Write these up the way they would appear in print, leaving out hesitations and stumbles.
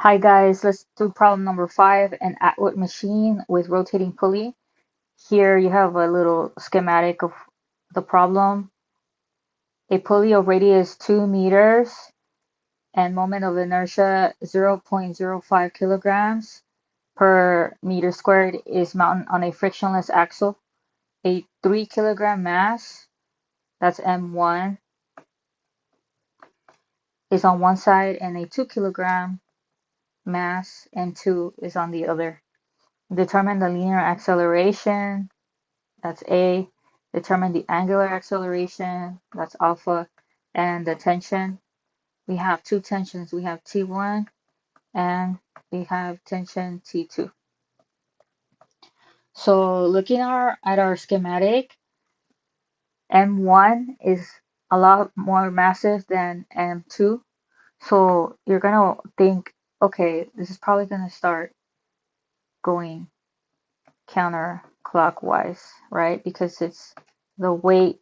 Hi guys, let's do problem number 5, an Atwood machine with rotating pulley. Here you have a little schematic of the problem. A pulley of radius 2 meters and moment of inertia 0.05 kilograms per meter squared is mounted on a frictionless axle. A 3 kilogram mass, that's M1, is on one side and a 2 kilogram mass, M2, is on the other. Determine the linear acceleration. That's A. Determine the angular acceleration. That's alpha. And the tension. We have two tensions. We have T1 and we have tension T2. So looking at our schematic, M1 is a lot more massive than M2. So you're going to think, okay, this is probably going to start going counterclockwise, right? Because it's the weight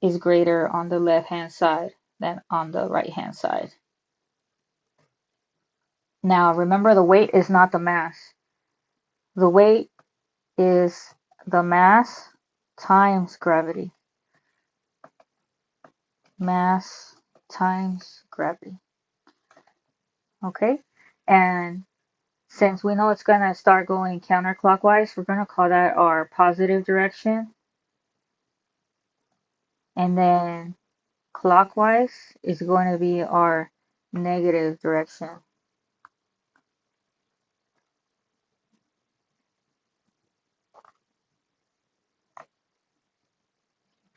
is greater on the left-hand side than on the right-hand side. Now, remember, the weight is not the mass. The weight is the mass times gravity. Mass times gravity. Okay? And since we know it's going to start going counterclockwise, we're going to call that our positive direction. And then clockwise is going to be our negative direction.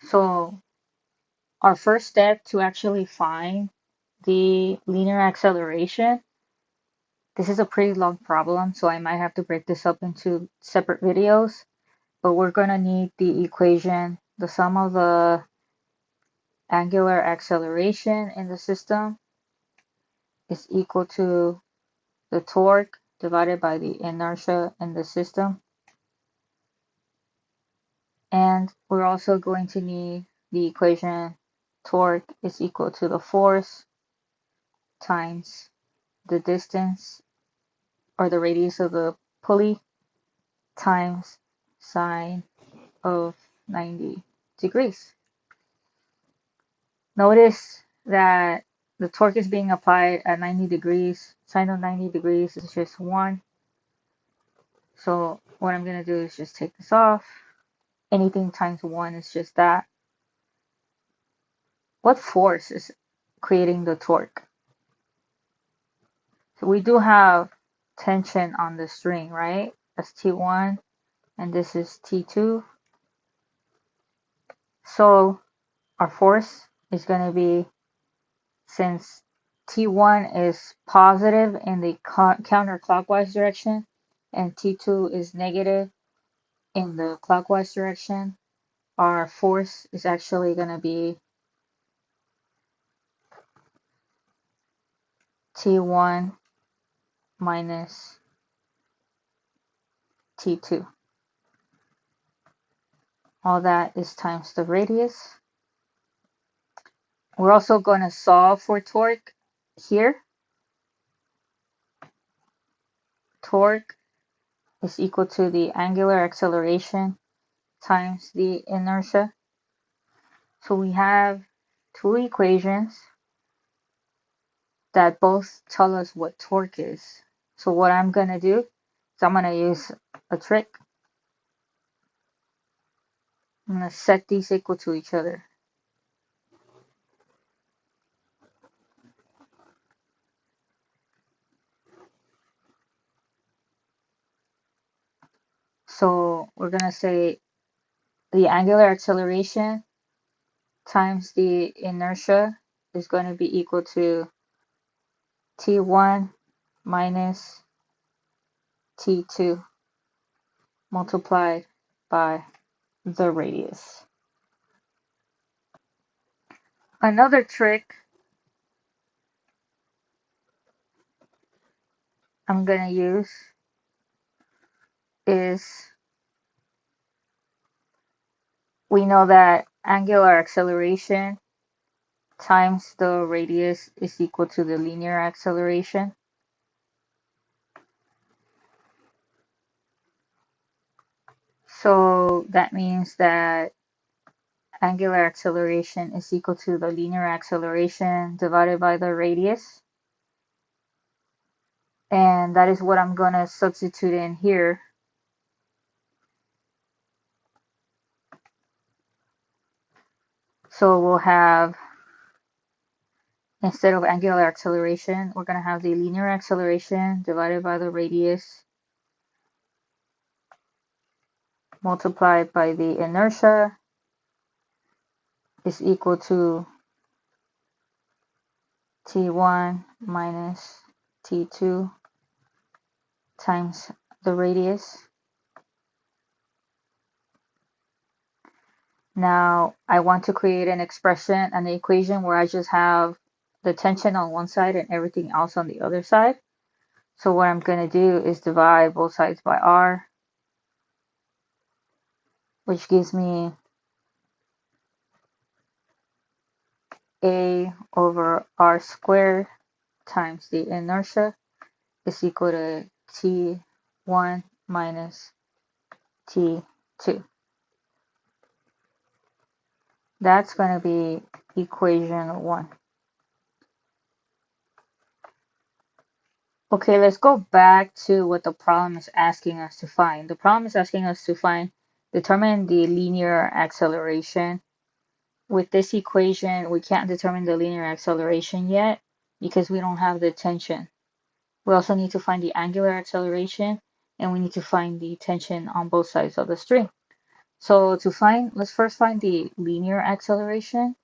So our first step to actually find the linear acceleration, this is a pretty long problem, so I might have to break this up into separate videos, but we're going to need the equation, the sum of the angular acceleration in the system is equal to the torque divided by the inertia in the system. And we're also going to need the equation torque is equal to the force times the distance or the radius of the pulley times sine of 90 degrees. Notice that the torque is being applied at 90 degrees. Sine of 90 degrees is just 1. So what I'm going to do is just take this off. Anything times 1 is just that. What force is creating the torque? So we do have tension on the string, right? That's T1 and this is T2. So our force is going to be, since T1 is positive in the counterclockwise direction and T2 is negative in the clockwise direction, our force is actually going to be T1 minus T2. All that is times the radius. We're also going to solve for torque here. Torque is equal to the angular acceleration times the inertia. So we have two equations that both tell us what torque is. So what I'm going to do is I'm going to use a trick. I'm going to set these equal to each other. So we're going to say the angular acceleration times the inertia is going to be equal to T1 minus T2 multiplied by the radius. Another trick I'm going to use is, we know that angular acceleration times the radius is equal to the linear acceleration. So that means that angular acceleration is equal to the linear acceleration divided by the radius. And that is what I'm going to substitute in here. So we'll have, instead of angular acceleration, we're going to have the linear acceleration divided by the radius multiplied by the inertia is equal to t1 minus t2 times the radius. Now I want to create an expression, an equation where I just have the tension on one side and everything else on the other side. So what I'm going to do is divide both sides by r, which gives me a over r squared times the inertia is equal to t1 minus t2. That's going to be equation 1. Okay, let's go back to what the problem is asking us to find. The problem is asking us to determine the linear acceleration. With this equation, we can't determine the linear acceleration yet because we don't have the tension. We also need to find the angular acceleration, and we need to find the tension on both sides of the string. So let's first find the linear acceleration.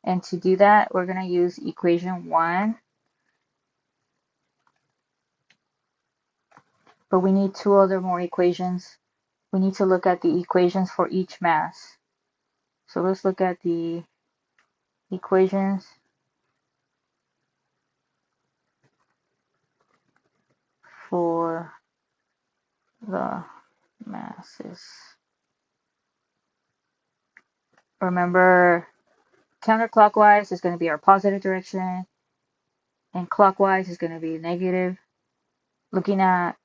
And to do that, we're going to use equation 1. But we need two other more equations. We need to look at the equations for each mass. So let's look at the equations for the masses. Remember, counterclockwise is going to be our positive direction, and clockwise is going to be negative. Looking at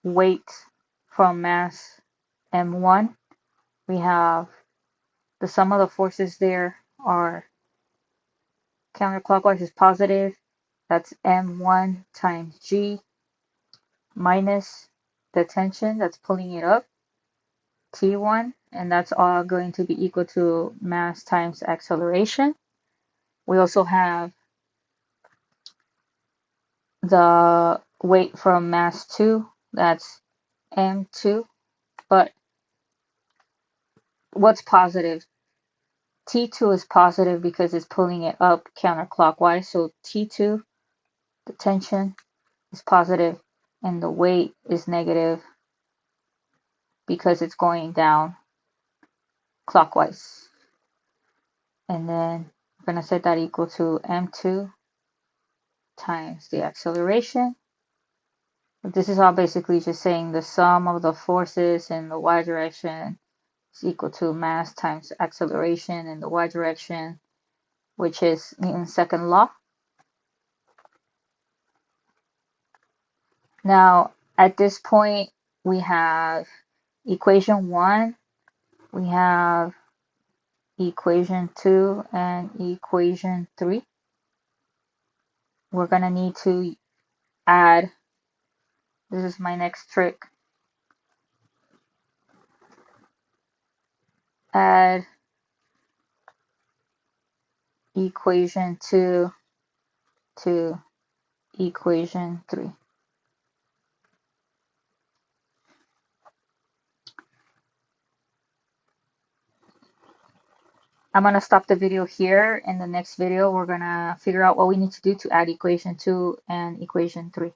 weight from mass M1, we have the sum of the forces there are counterclockwise is positive. That's M1 times G minus the tension that's pulling it up, T1, and that's all going to be equal to mass times acceleration. We also have the weight from mass 2, that's M2, but what's positive? T2 is positive because it's pulling it up counterclockwise, so T2, the tension, is positive, and the weight is negative because it's going down clockwise. And then we're going to set that equal to M2 times the acceleration. This is all basically just saying the sum of the forces in the y direction is equal to mass times acceleration in the y direction, which is Newton's second law. Now, at this point, we have equation 1, we have equation 2, and equation 3. We're going to need to add, this is my next trick, add equation 2 to equation 3. I'm going to stop the video here. In the next video, we're going to figure out what we need to do to add equation 2 and equation 3.